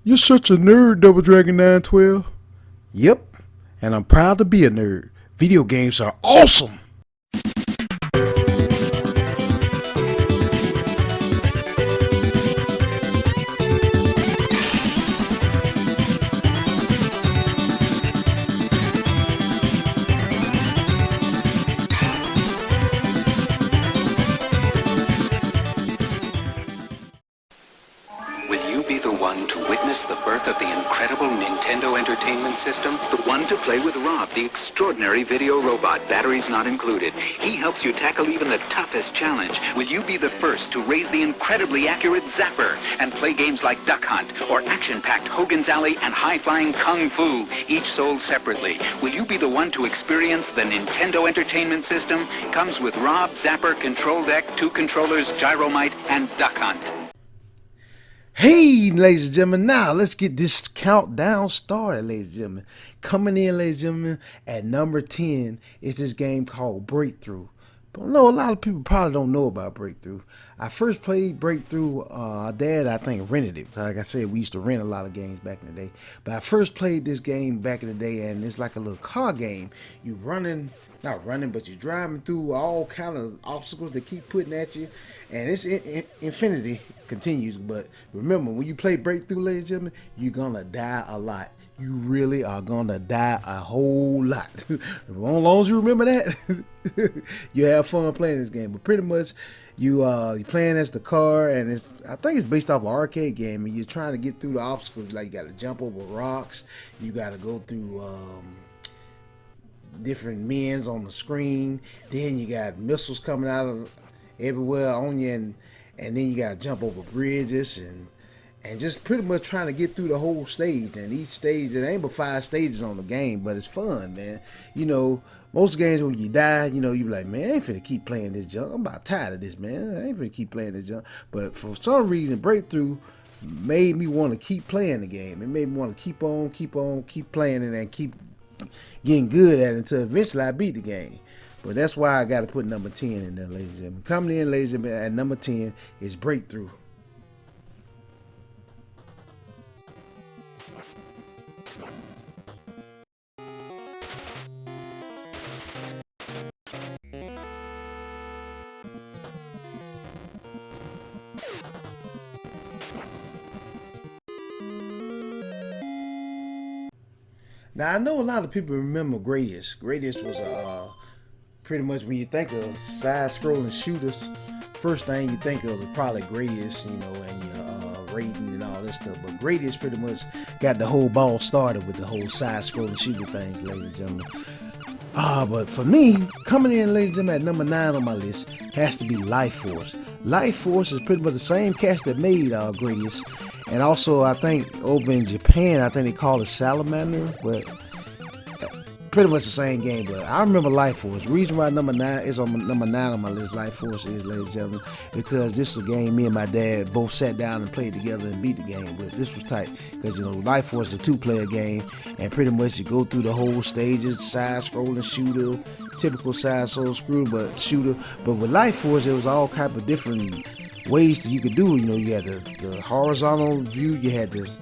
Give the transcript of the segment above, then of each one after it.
You're such a nerd, Double Dragon 912. Yep, and I'm proud to be a nerd. Video games are awesome. Will you be the one to witness the birth of the incredible Nintendo Entertainment System? The one to play with Rob, the extraordinary video robot, batteries not included. He helps you tackle even the toughest challenge. Will you be the first to raise the incredibly accurate Zapper and play games like Duck Hunt or action-packed Hogan's Alley and high-flying Kung Fu, each sold separately? Will you be the one to experience the Nintendo Entertainment System? Comes with Rob, Zapper, Control Deck, 2 controllers, Gyromite, and Duck Hunt. Hey, ladies and gentlemen, now let's get this countdown started, ladies and gentlemen. Coming in, ladies and gentlemen, at number 10 is this game called Breakthrough. But I know a lot of people probably don't know about Breakthrough. I first played Breakthrough, Dad, I think, rented it. Like I said, we used to rent a lot of games back in the day. But I first played this game back in the day, and it's like a little car game. You running, not running, but you're driving through all kind of obstacles they keep putting at you. And it's infinity continues. But remember, when you play Breakthrough, ladies and gentlemen, you're going to die a lot. You really are going to die a whole lot. As long as you remember that, you have fun playing this game. But pretty much, you're playing as the car, and I think it's based off an arcade game, and you're trying to get through the obstacles. Like, you got to jump over rocks. You got to go through different men's on the screen. Then you got missiles coming out of everywhere on you, and then you got to jump over bridges and just pretty much trying to get through the whole stage. And each stage, it ain't but 5 stages on the game, but it's fun, man. You know, most games when you die, you know, you be like, man, I ain't finna keep playing this junk. I'm about tired of this, man. I ain't finna keep playing this junk. But for some reason, Breakthrough made me want to keep playing the game. It made me want to keep playing it and keep getting good at it until eventually I beat the game. But that's why I got to put number 10 in there, ladies and gentlemen. Coming in, ladies and gentlemen, at number 10 is Breakthrough. Now, I know a lot of people remember Gradius. Gradius was pretty much when you think of side-scrolling shooters, first thing you think of is probably Gradius, you know, and your rating and all this stuff. But Gradius pretty much got the whole ball started with the whole side-scrolling shooter things, ladies and gentlemen. But for me, coming in, ladies and gentlemen, at number 9 on my list has to be Life Force. Life Force is pretty much the same cast that made Gradius. And also, I think over in Japan, I think they call it Salamander, but pretty much the same game. But I remember Life Force. The reason why number 9 is on number 9 on my list, Life Force, is, ladies and gentlemen, because this is a game me and my dad both sat down and played together and beat the game. But this was tight because, you know, Life Force is a 2-player game, and pretty much you go through the whole stages, side-scrolling shooter, typical side-scrolling but shooter. But with Life Force, there was all type of different ways that you could do. You know, you had the horizontal view, you had this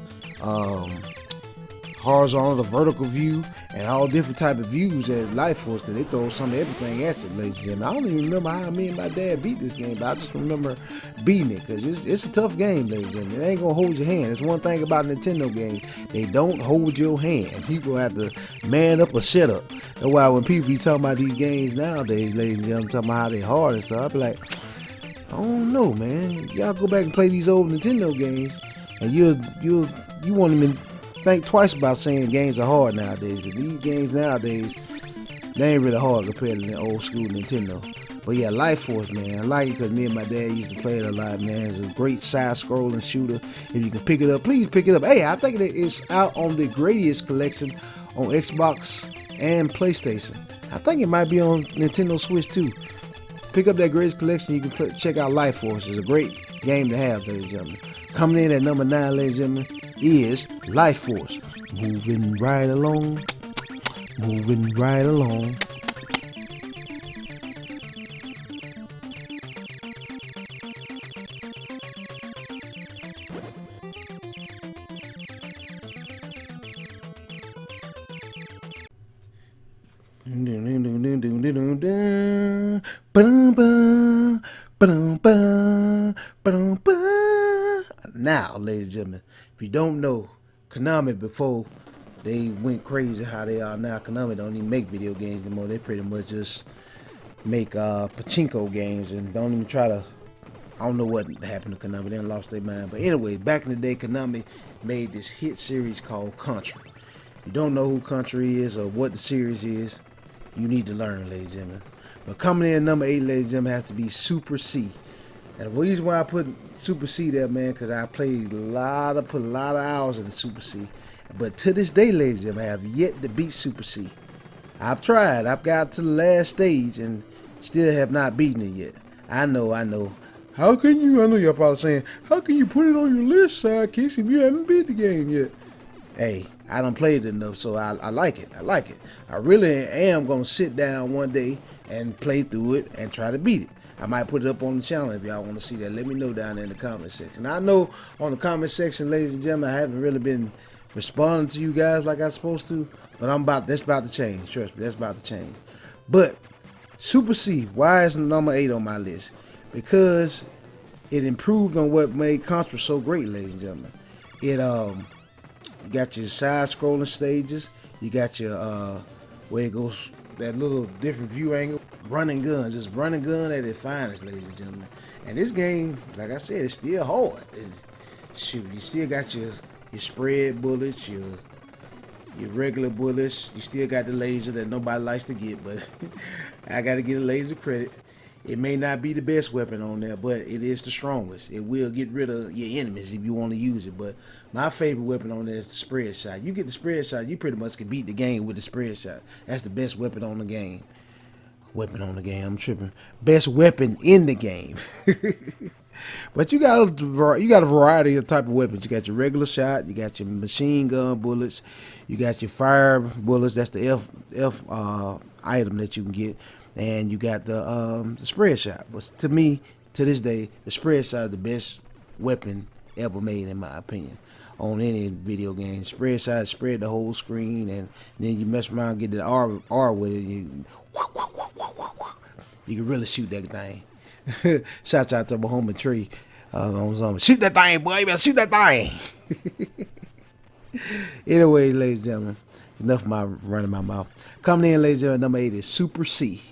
horizontal, the vertical view, and all different type of views at Life Force, because they throw some of everything at you, ladies and gentlemen. I don't even remember how me and my dad beat this game, but I just remember beating it, because it's a tough game, ladies and gentlemen. It ain't gonna hold your hand. It's one thing about Nintendo games, they don't hold your hand. People have to man up or shut up. That's why when people be talking about these games nowadays, ladies and gentlemen, talking about how they hard and stuff, I be like, I don't know, man. Y'all go back and play these old Nintendo games, and you won't even think twice about saying games are hard nowadays. These games nowadays, they ain't really hard compared to the old school Nintendo. But yeah, Life Force, man, I like it because me and my dad used to play it a lot, man. It's a great side-scrolling shooter. If you can pick it up, please pick it up. Hey, I think it's out on the Gradius collection on Xbox and PlayStation. I think it might be on Nintendo Switch too. Pick up that Gradius collection. You can check out Life Force. It's a great game to have, ladies and gentlemen. Coming in at number 9, ladies and gentlemen, is Life Force. Moving right along. Moving right along. Now, ladies and gentlemen, if you don't know, Konami before they went crazy how they are now, Konami don't even make video games anymore. They pretty much just make pachinko games and don't even try to. I don't know what happened to Konami. They done lost their mind. But anyway, back in the day, Konami made this hit series called Country. If you don't know who Country is or what the series is, you need to learn, ladies and gentlemen. But coming in at number 8, ladies and gentlemen, has to be Super C. And the reason why I put Super C there, man, because I put a lot of hours in the Super C. But to this day, ladies and gentlemen, I have yet to beat Super C. I've tried. I've got to the last stage and still have not beaten it yet. I know. How can you? I know you're probably saying, how can you put it on your list, sidekicks, if you haven't beat the game yet? Hey, I done played it enough, so I like it. I really am going to sit down one day and play through it and try to beat it. I might put it up on the channel if y'all want to see that. Let me know down there in the comment section. I know on the comment section, ladies and gentlemen, I haven't really been responding to you guys like I'm supposed to, but that's about to change. Trust me, that's about to change. But Super C, why is number 8 on my list? Because it improved on what made Contra so great, ladies and gentlemen. It you got your side-scrolling stages. You got your where it goes that little different view angle. Running guns, just running gun at its finest, ladies and gentlemen. And this game, like I said, it's still hard. Shoot, you still got your spread bullets, your regular bullets. You still got the laser that nobody likes to get, but I got to get a laser credit. It may not be the best weapon on there, but it is the strongest. It will get rid of your enemies if you want to use it. But my favorite weapon on there is the spread shot. You get the spread shot, you pretty much can beat the game with the spread shot. That's the best weapon on the game. I'm tripping. Best weapon in the game. But you got a variety of type of weapons. You got your regular shot, you got your machine gun bullets, you got your fire bullets. That's the F item that you can get, and you got the spread shot. But to me, to this day, the spread shot is the best weapon ever made, in my opinion, on any video game. Spread shot, spread the whole screen, and then you mess around, get the R with it. You can really shoot that thing. Shout out to Mahoma Tree on something. Shoot that thing, boy. You better shoot that thing. Anyway, ladies and gentlemen, enough of my running my mouth. Coming in, ladies and gentlemen, number 8 is Super C.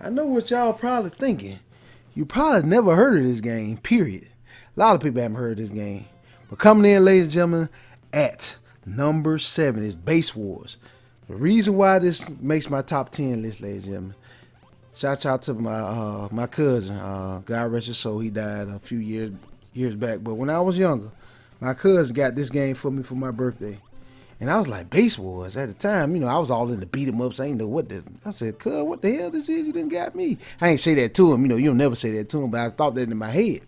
I know what y'all probably thinking. You probably never heard of this game, period. A lot of people haven't heard of this game. But coming in, ladies and gentlemen, at number 7 is Base Wars. The reason why this makes my top 10 list, ladies and gentlemen, shout out to my cousin. God rest his soul, he died a few years back. But when I was younger, my cousin got this game for me for my birthday. And I was like, Base Wars. At the time, I was all in the beat 'em ups. I didn't know what the. I said, cuz, what the hell this is? You done got me. I ain't say that to him. You'll never say that to him, but I thought that in my head.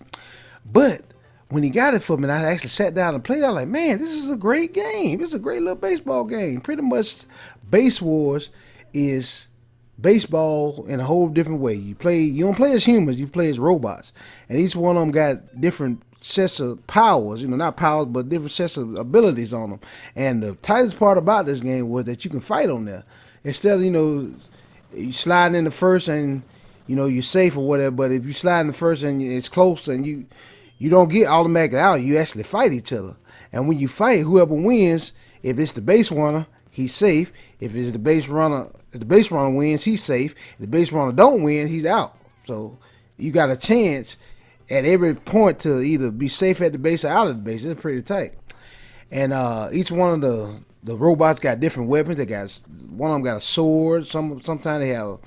But when he got it for me, and I actually sat down and played, I was like, man, this is a great game. This is a great little baseball game. Pretty much, Base Wars is baseball in a whole different way. You don't play as humans, you play as robots. And each one of them got different sets of powers, not powers, but different sets of abilities on them. And the tightest part about this game was that you can fight on there. Instead of, you slide in the first and, you're safe or whatever, but if you slide in the first and it's close and you don't get automatically out, you actually fight each other. And when you fight, whoever wins, if it's the base runner, he's safe. If it's the base runner wins, he's safe. If the base runner don't win, he's out. So you got a chance at every point to either be safe at the base or out of the base. It's pretty tight. And each one of the robots got different weapons. They got one of them got a sword. Sometimes they have,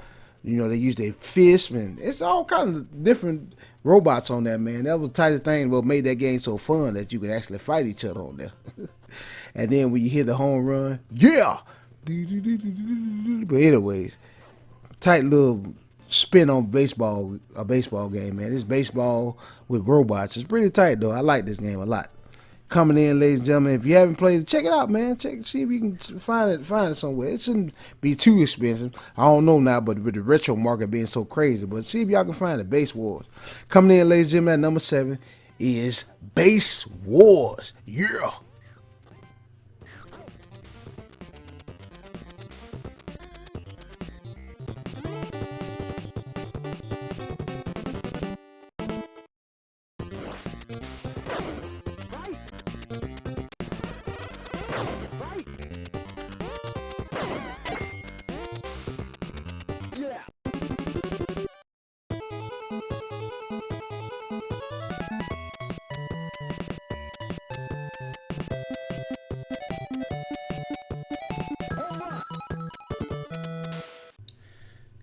they use their fists, and it's all kind of different robots on there, man. That was the tightest thing what made that game so fun, that you could actually fight each other on there. And then when you hit the home run, yeah. But anyways, tight little spin on a baseball game, man. This baseball with robots. It's pretty tight though. I like this game a lot. Coming in, ladies and gentlemen. If you haven't played it, check it out, man. See if you can find it somewhere. It shouldn't be too expensive. I don't know now, but with the retro market being so crazy, but see if y'all can find it. Base Wars. Coming in, ladies and gentlemen, at number 7 is Base Wars. Yeah.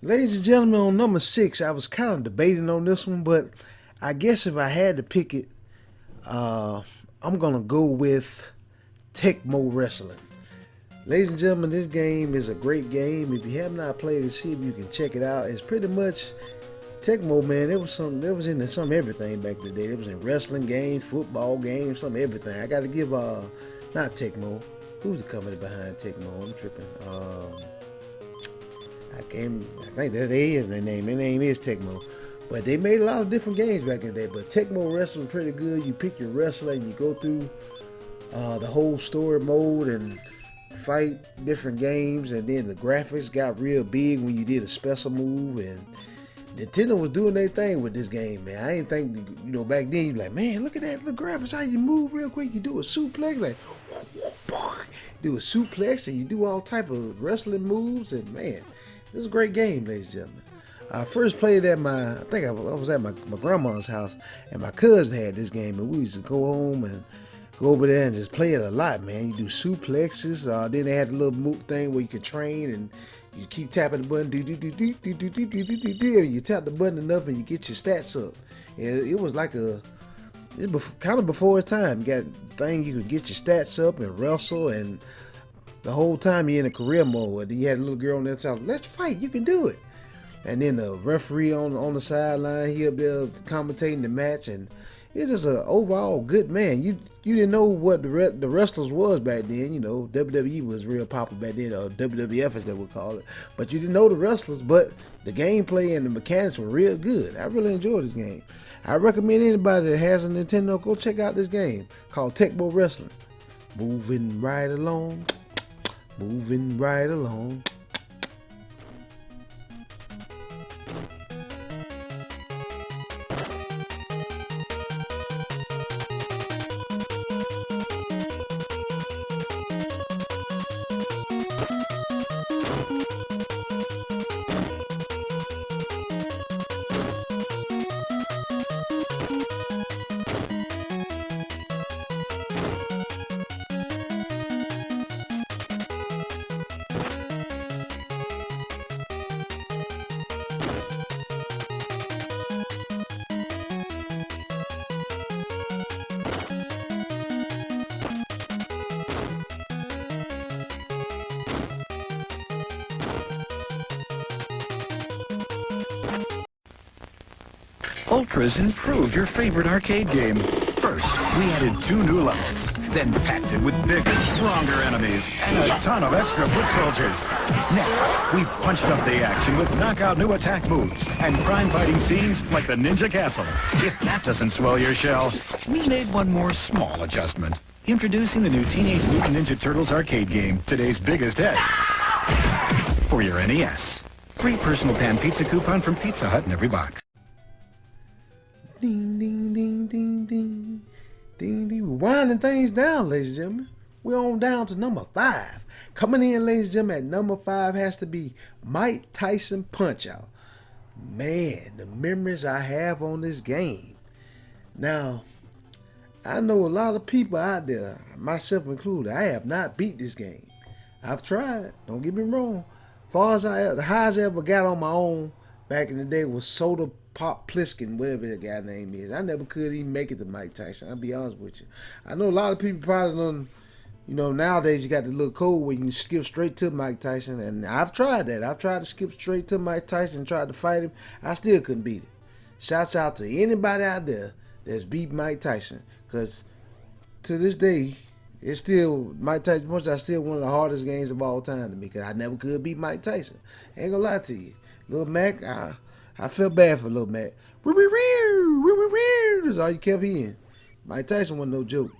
Ladies and gentlemen, on number 6, I was kind of debating on this one, but I guess if I had to pick it, I'm going to go with Tecmo Wrestling. Ladies and gentlemen, this game is a great game. If you have not played it, see if you can check it out. It's pretty much Tecmo, man. It was into some everything back in the day. It was in wrestling games, football games, some everything. I got to give not Tecmo. Who's the company behind Tecmo? I'm tripping. I think that is their name. Their name is Tecmo. But they made a lot of different games back in the day. But Tecmo Wrestling was pretty good. You pick your wrestler and you go through the whole story mode and fight different games. And then the graphics got real big when you did a special move. And Nintendo was doing their thing with this game, man. I didn't think, back then you'd be like, man, look at that, the graphics, how you move real quick. You do a suplex, like, do a suplex, and you do all type of wrestling moves. And man, it was a great game, ladies and gentlemen. I first played at I was at my grandma's house, and my cousin had this game, and we used to go home and go over there and just play it a lot, man. You do suplexes. Then they had a little move thing where you could train, and you keep tapping the button, and you tap the button enough, and you get your stats up. And it was like kind of before its time. You got thing you could get your stats up and wrestle, and the whole time you're in a career mode. And then you had a little girl on there telling, let's fight, you can do it. And then the referee on the sideline, he up there commentating the match, and it's just an overall good, man. You didn't know what the wrestlers was back then. WWE was real popular back then, or WWF as they would call it. But you didn't know the wrestlers, but the gameplay and the mechanics were real good. I really enjoyed this game. I recommend anybody that has a Nintendo, go check out this game called Tecmo Wrestling. Moving right along. Moving right along. Ultra's improved your favorite arcade game. First, we added 2 new levels, then packed it with bigger, stronger enemies, and a ton of extra foot soldiers. Next, we punched up the action with knockout new attack moves and crime-fighting scenes like the Ninja Castle. If that doesn't swell your shell, we made one more small adjustment. Introducing the new Teenage Mutant Ninja Turtles arcade game, today's biggest hit. For your NES. Free personal pan pizza coupon from Pizza Hut in every box. Ding, ding, ding, ding, ding. Ding, ding. We're winding things down, ladies and gentlemen. We're on down to number 5. Coming in, ladies and gentlemen, at number 5 has to be Mike Tyson Punch-Out. Man, the memories I have on this game. Now, I know a lot of people out there, myself included. I have not beat this game. I've tried. Don't get me wrong. Far as the highest I ever got on my own back in the day was Soda Pop Pliskin, whatever that guy name is. I never could even make it to Mike Tyson. I'll be honest with you. I know a lot of people probably don't. You know, nowadays you got the little code where you can skip straight to Mike Tyson, and I've tried that. I've tried to skip straight to Mike Tyson and tried to fight him. I still couldn't beat him. Shouts out to anybody out there that's beat Mike Tyson, because to this day, it's still Mike Tyson. Punch is still one of the hardest games of all time to me, because I never could beat Mike Tyson. Ain't gonna lie to you, Lil Mac. I felt bad for Lil Mac. That's all you kept hearing. Mike Tyson wasn't no joke.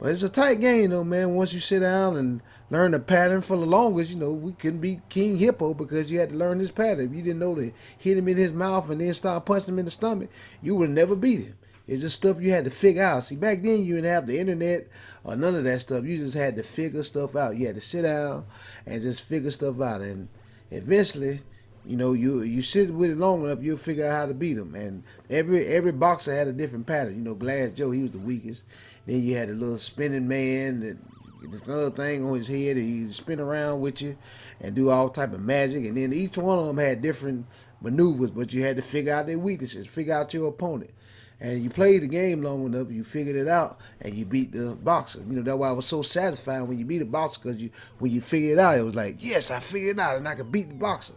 But it's a tight game though, man. Once you sit down and learn the pattern, for the longest, you know, we couldn't beat King Hippo because you had to learn his pattern. If you didn't know to hit him in his mouth and then start punching him in the stomach, you would never beat him. It's just stuff you had to figure out. See, back then you didn't have the internet or none of that stuff. You just had to figure stuff out. You had to sit down and just figure stuff out. And eventually, you know, you sit with it long enough, you'll figure out how to beat him. And every boxer had a different pattern. You know, Glass Joe, he was the weakest. Then you had a little spinning man, this other thing on his head, and he'd spin around with you and do all type of magic. And then each one of them had different maneuvers, but you had to figure out their weaknesses, figure out your opponent. And you played the game long enough, you figured it out, and you beat the boxer. You know, that's why I was so satisfied when you beat a boxer, because when you figured it out, it was like, yes, I figured it out, and I could beat the boxer.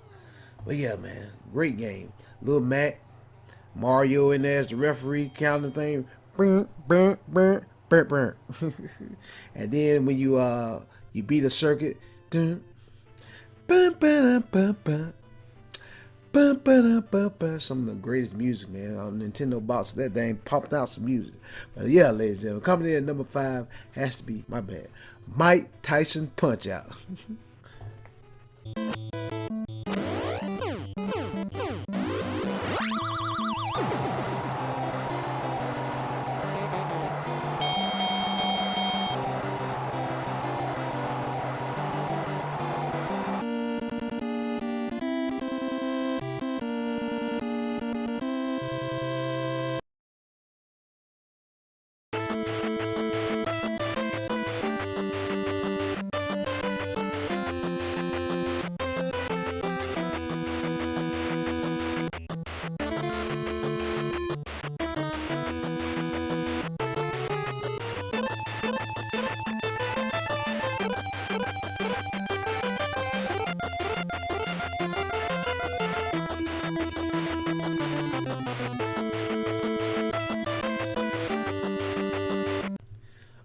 But yeah, man, great game. Lil Mac, Mario in there as the referee, counting the thing. And then when you beat a circuit, some of the greatest music, man, on Nintendo box. That thing popped out some music. But yeah, ladies and gentlemen, coming in at number 5 has to be, my bad, Mike Tyson Punch Out.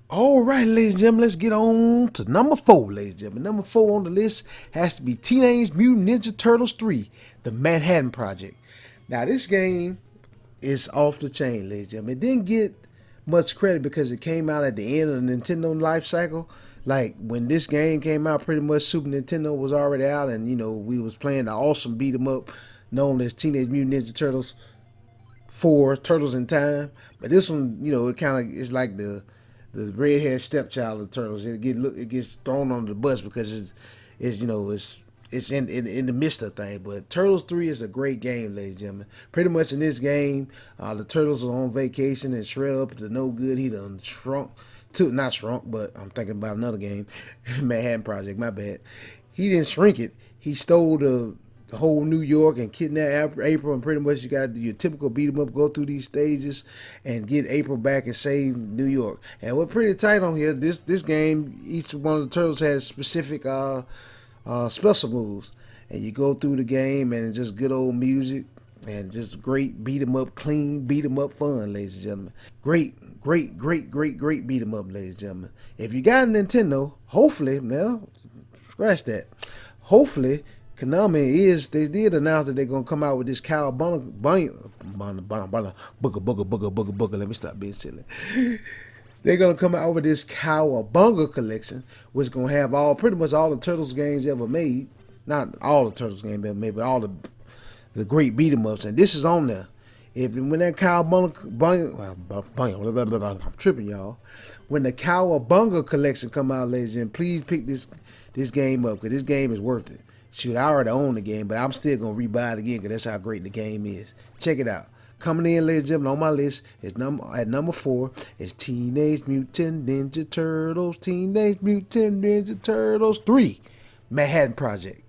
All right, ladies and gentlemen, let's get on to number 4, ladies and gentlemen. Number 4 on the list has to be Teenage Mutant Ninja Turtles 3, The Manhattan Project. Now, this game is off the chain, ladies and gentlemen. It didn't get much credit because it came out at the end of the Nintendo life cycle. Like, when this game came out, pretty much Super Nintendo was already out, and, you know, we was playing the awesome beat-em-up known as Teenage Mutant Ninja Turtles 4, Turtles in Time. But this one, you know, it kind of is like the redhead stepchild of the Turtles. It gets thrown on the bus because it's you know it's in the midst of thing. But Turtles 3 is a great game, ladies and gentlemen. Pretty much in this game, the Turtles are on vacation and Shred Up to no good. He done not shrunk, but I'm thinking about another game, Manhattan Project. My bad. He didn't shrink it. He stole the whole New York and kidnap April, and pretty much you got your typical beat 'em up, go through these stages and get April back and save New York. And we're pretty tight on here. This game, each one of the turtles has specific special moves, and you go through the game and it's just good old music and just great beat 'em up, clean beat 'em up fun, ladies and gentlemen. Great beat 'em up, ladies and gentlemen. If you got a Nintendo, hopefully, now scratch that. Hopefully, Konami they did announce that they're gonna come out with this cowabunga. Let me stop being silly. They're gonna come out with this cowabunga collection, which is gonna have pretty much all the Turtles games ever made. Not all the Turtles games ever made, but all the great beat 'em ups, and this is on there. When that cowabunga, I'm tripping, y'all. When the cowabunga collection come out, ladies and please pick this game up, because this game is worth it. Shoot, I already own the game, but I'm still going to rebuy it again because that's how great the game is. Check it out. Coming in, ladies and gentlemen, on my list is at number 4 is Teenage Mutant Ninja Turtles. Teenage Mutant Ninja Turtles 3, Manhattan Project.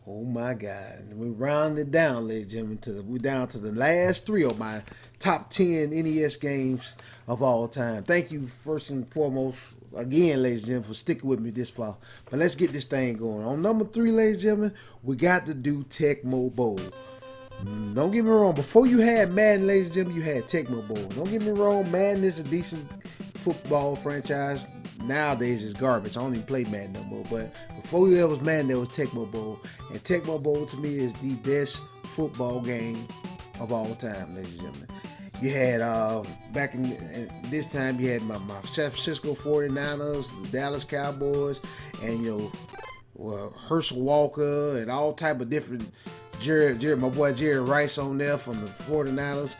Oh my God! And we round it down, ladies and gentlemen. We're down to the last 3 of my top 10 NES games of all time. Thank you first and foremost, again, ladies and gentlemen, for sticking with me this far. But let's get this thing going. On number 3, ladies and gentlemen, we got to do Tecmo Bowl. Don't get me wrong. Before you had Madden, ladies and gentlemen, you had Tecmo Bowl. Don't get me wrong. Madden is a decent football franchise. Nowadays it's garbage. I don't even play Madden no more. But before there was Madden, there was Tecmo Bowl. And Tecmo Bowl to me is the best football game of all time, ladies and gentlemen. You had, back in this time, you had my San Francisco 49ers, the Dallas Cowboys, and, Herschel Walker and all type of different, my boy Jerry Rice on there from the 49ers.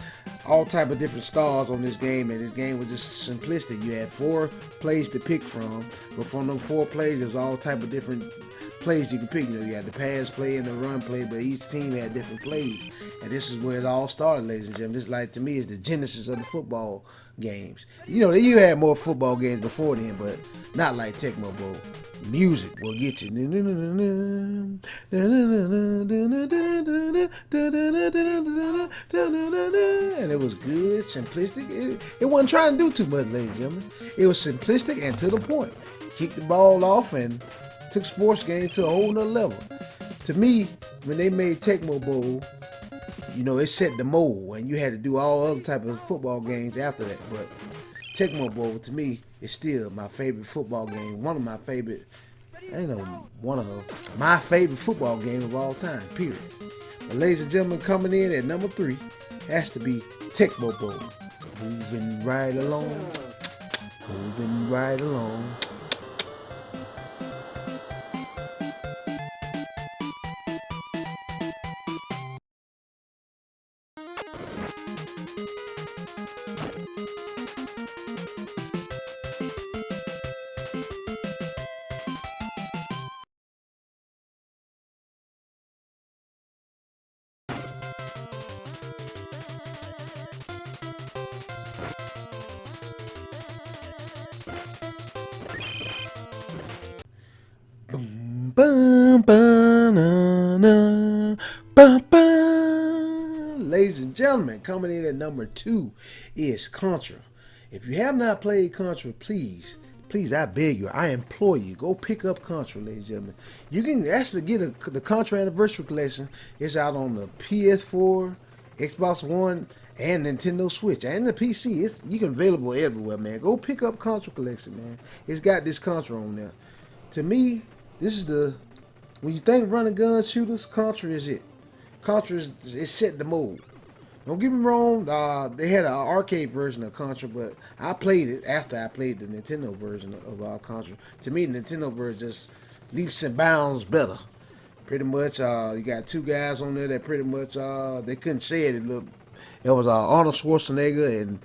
All type of different stars on this game, and this game was just simplistic. You had 4 plays to pick from, but from those 4 plays, there was all type of different plays you could pick. You had the pass play and the run play, but each team had different plays. And this is where it all started, ladies and gentlemen. This, to me, is the genesis of the football games. You had more football games before then, but not like Tecmo Bowl. Music will get you. And it was good, simplistic. It wasn't trying to do too much, ladies and gentlemen. It was simplistic and to the point. Kicked the ball off and took sports game to a whole nother level. To me, when they made Tecmo Bowl, it set the mold, and you had to do all other type of football games after that. But Tecmo Bowl, to me, is still my favorite football game. One of my favorite football game of all time, period. But ladies and gentlemen, coming in at number 3 has to be Tecmo Bowl. Moving right along. Moving right along. Ladies and gentlemen, coming in at number 2 is Contra. If you have not played Contra, please, I beg you, I implore you, go pick up Contra, ladies and gentlemen. You can actually get the Contra Anniversary Collection. It's out on the PS4, Xbox One, and Nintendo Switch, and the PC. You can available everywhere, man. Go pick up Contra Collection, man. It's got this Contra on there. To me, this is when you think running gun shooters, Contra is it. Contra is set the mold. Don't get me wrong, they had an arcade version of Contra, but I played it after I played the Nintendo version of Contra. To me, the Nintendo version just leaps and bounds better. Pretty much, you got 2 guys on there that pretty much, they couldn't say it. It was Arnold Schwarzenegger and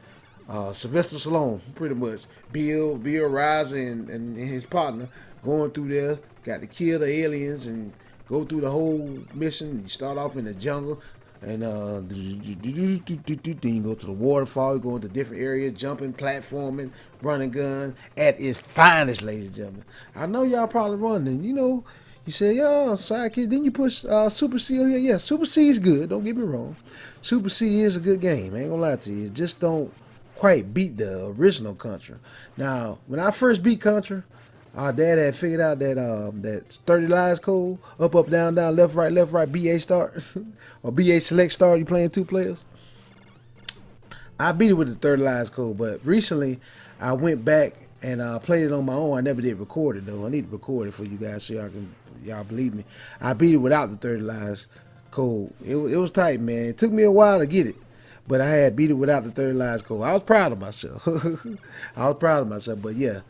Sylvester Stallone, pretty much. Bill Riser and his partner going through there, got to kill the aliens and go through the whole mission. You start off in the jungle, and then you go to the waterfall, you go into different areas, jumping, platforming, running gun at its finest, ladies and gentlemen. I know y'all probably running, you say, sidekick, then you push Super C here. Yeah, Super C is good, don't get me wrong. Super C is a good game, I ain't gonna lie to you. It just don't quite beat the original Contra. Now, when I first beat Contra, our dad had figured out that 30 lives code, up, down, left, right, BA start, or BA select start, you playing 2 players. I beat it with the 30 lives code, but recently I went back and played it on my own. I never did record it though. I need to record it for you guys so y'all believe me. I beat it without the 30 lives code. It was tight, man. It took me a while to get it, but I had beat it without the 30 lives code. I was proud of myself. But yeah.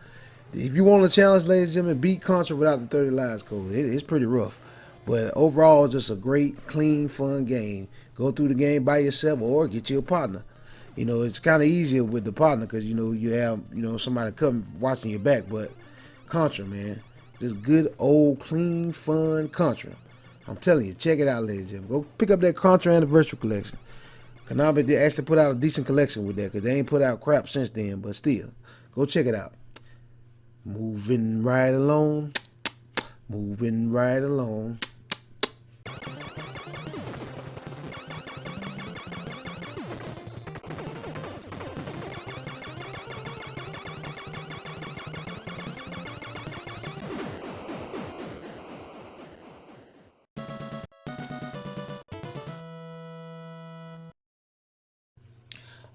If you want a challenge, ladies and gentlemen, beat Contra without the 30 lives code. It's pretty rough. But overall, just a great, clean, fun game. Go through the game by yourself or get you a partner. You know, it's kind of easier with the partner because, you know, you have, you know, somebody come watching your back. But Contra, man, just good, old, clean, fun Contra. I'm telling you, check it out, ladies and gentlemen. Go pick up that Contra Anniversary Collection. Konami did actually put out a decent collection with that because they ain't put out crap since then. But still, go check it out. Moving right along. Moving right along.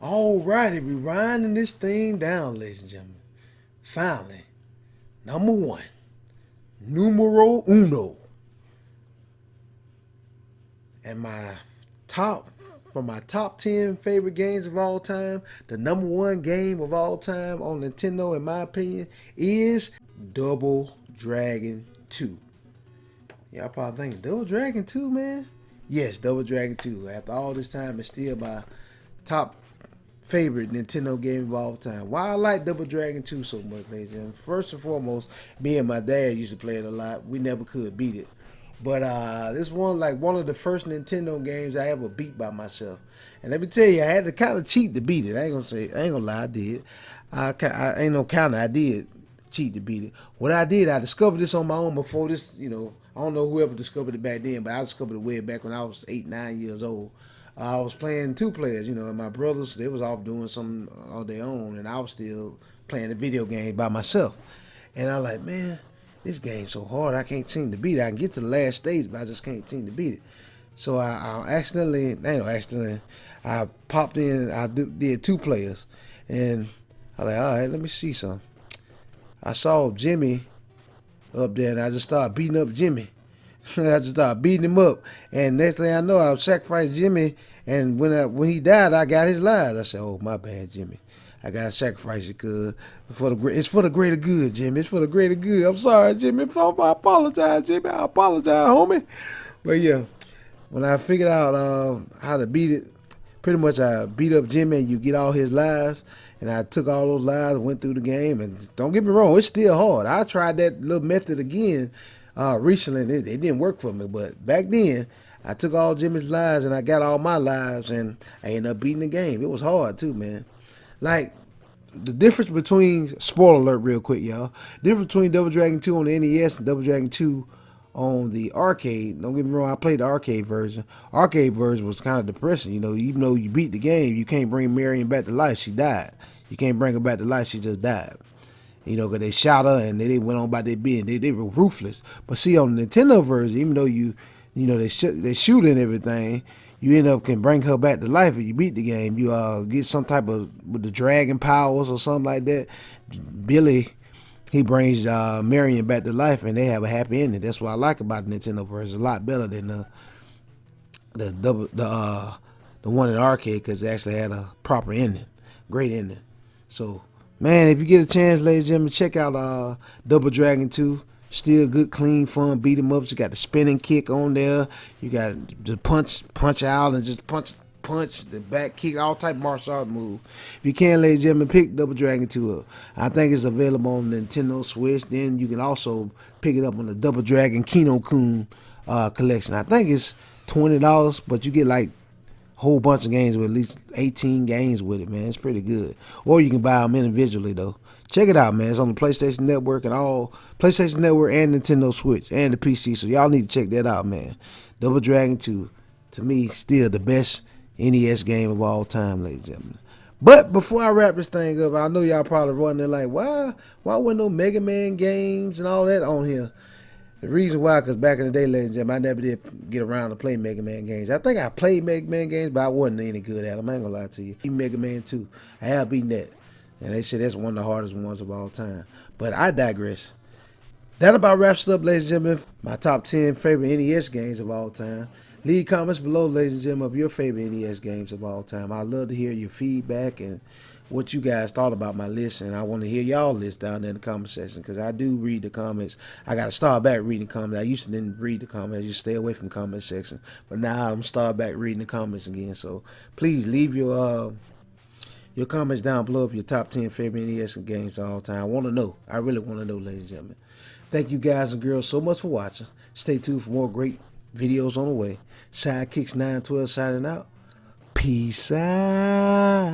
Alrighty, we winding this thing down, ladies and gentlemen. Finally, number one, numero uno. And my top 10 favorite games of all time, the number one game of all time on Nintendo, in my opinion, is Double Dragon 2. Y'all probably thinking, Double Dragon 2, man? Yes, Double Dragon 2. After all this time, it's still my top favorite Nintendo game of all time. Why I like Double Dragon 2 so much, ladies and gentlemen. First and foremost, me and my dad used to play it a lot. We never could beat it. But this one of the first Nintendo games I ever beat by myself. And let me tell you, I had to kind of cheat to beat it. I ain't gonna lie, I did. I ain't no counter. I did cheat to beat it. What I did, I discovered this on my own before this. You know, I don't know whoever discovered it back then, but I discovered it way back when I was 8, 9 years old. I was playing 2 players, you know, and my brothers, they was off doing something on their own, and I was still playing the video game by myself. And I was like, man, this game's so hard, I can't seem to beat it. I can get to the last stage, but I just can't seem to beat it. So I popped in, I did 2 players, and I was like, all right, let me see something. I saw Jimmy up there, and I just started beating up Jimmy. I just started beating him up, and next thing I know, I sacrificed Jimmy, and when he died, I got his lives. I said, "Oh, my bad, Jimmy. I gotta sacrifice it, cause it's for the greater good, Jimmy. It's for the greater good. I'm sorry, Jimmy. I apologize, Jimmy. I apologize, homie." But yeah, when I figured out how to beat it, pretty much I beat up Jimmy, and you get all his lives. And I took all those lives, went through the game, and don't get me wrong, it's still hard. I tried that little method again recently, and it didn't work for me. But back then, I took all Jimmy's lives, and I got all my lives, and I ended up beating the game. It was hard, too, man. Like, the difference between, spoiler alert real quick, y'all, difference between Double Dragon 2 on the NES and Double Dragon 2 on the arcade, don't get me wrong, I played the arcade version. Arcade version was kind of depressing, you know, even though you beat the game, you can't bring Marion back to life, she died. You can't bring her back to life, she just died. You know, because they shot her and they went on by their being. They were ruthless. But see, on the Nintendo version, even though you know, they shoot and everything, you end up can bring her back to life if you beat the game. You get some type of, with the dragon powers or something like that. Billy, he brings Marion back to life, and they have a happy ending. That's what I like about the Nintendo version. It's a lot better than the one in the arcade, because it actually had a proper ending, great ending. So, man, if you get a chance, ladies and gentlemen, check out Double Dragon 2. Still good, clean, fun beat 'em ups. You got the spinning kick on there. You got the punch out and just punch the back kick, all type of martial art move. If you can, ladies and gentlemen, pick Double Dragon 2 up. I think it's available on Nintendo Switch. Then you can also pick it up on the Double Dragon Kino-kun collection. I think it's $20, but you get like whole bunch of games with at least 18 games with it, man. It's pretty good. Or you can buy them individually, though. Check it out, man. It's on the PlayStation Network and PlayStation Network and Nintendo Switch and the PC. So y'all need to check that out, man. Double Dragon 2, to me, still the best NES game of all time, ladies and gentlemen. But before I wrap this thing up, I know y'all probably wondering like, why wasn't no Mega Man games and all that on here? The reason why, because back in the day, ladies and gentlemen, I never did get around to play Mega Man games. I think I played Mega Man games, but I wasn't any good at them. I ain't gonna lie to you. Mega Man 2, I have beaten that. And they said that's one of the hardest ones of all time. But I digress. That about wraps it up, ladies and gentlemen. My top 10 favorite NES games of all time. Leave comments below, ladies and gentlemen, of your favorite NES games of all time. I'd love to hear your feedback and what you guys thought about my list, and I want to hear y'all list down there in the comment section, because I do read the comments. I got to start back reading comments. I used to didn't read the comments. I just stay away from the comment section, but now I'm start back reading the comments again. So please leave your comments down below of your top 10 favorite NES games of all time. I want to know. I really want to know, ladies and gentlemen. Thank you guys and girls so much for watching. Stay tuned for more great videos on the way. Sidekicks 912 signing out. Peace out.